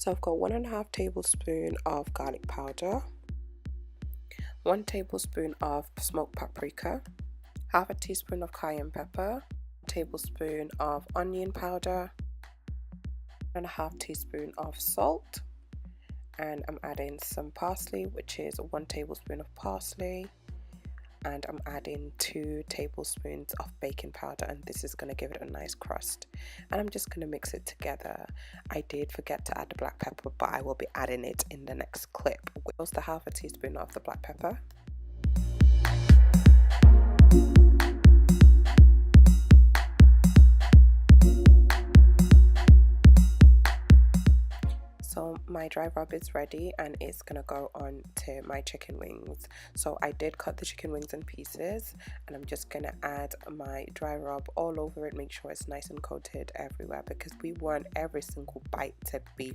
So I've got 1.5 tablespoons of garlic powder, 1 tablespoon of smoked paprika, half a teaspoon of cayenne pepper, 1 tablespoon of onion powder, 1.5 teaspoon of salt, and I'm adding some parsley, which is 1 tablespoon of parsley, and I'm adding 2 tablespoons of baking powder, and this is going to give it a nice crust. And I'm just going to mix it together. I did forget to add the black pepper, but I will be adding it in the next clip. With the half a teaspoon of the black pepper. So my dry rub is ready, and it's gonna go on to my chicken wings. So I did cut the chicken wings in pieces, and I'm just gonna add my dry rub all over it. Make sure it's nice and coated everywhere, because we want every single bite to be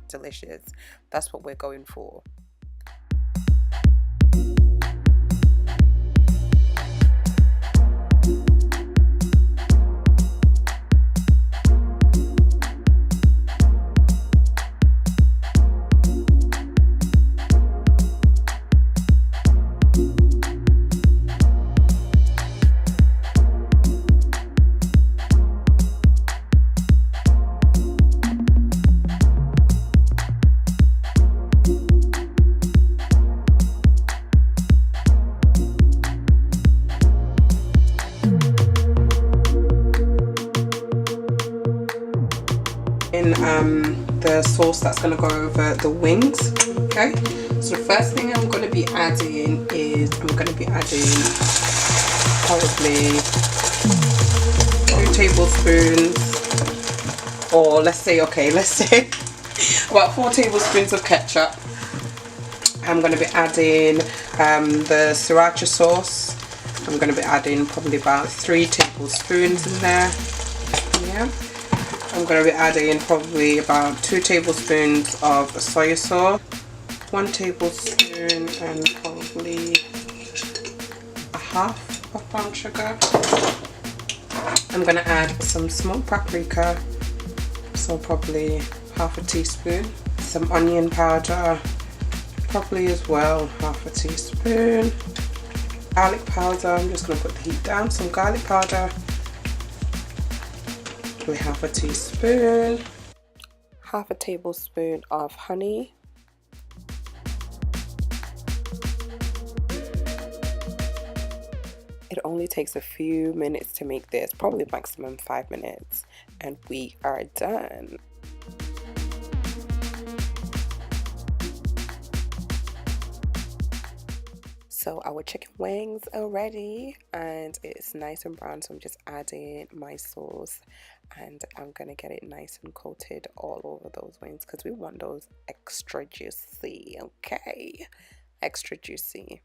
delicious. That's what we're going for. In the sauce that's going to go over the wings. Okay, so the first thing I'm going to be adding is probably 2 tablespoons, or let's say about 4 tablespoons of ketchup. I'm going to be adding the sriracha sauce. I'm going to be adding probably about 3 tablespoons in there. Yeah. I'm going to be adding probably about 2 tablespoons of soy sauce, 1 tablespoon, and probably a half of brown sugar. I'm going to add some smoked paprika, so probably half a teaspoon, some onion powder, probably as well half a teaspoon, garlic powder. I'm just going to put the heat down. Some garlic powder, half a teaspoon, half a tablespoon of honey, it only takes a few minutes to make this, probably maximum 5 minutes, and we are done. So our chicken wings are ready, and it's nice and brown, so I'm just adding my sauce, and I'm gonna get it nice and coated all over those wings, because we want those extra juicy. Okay, extra juicy.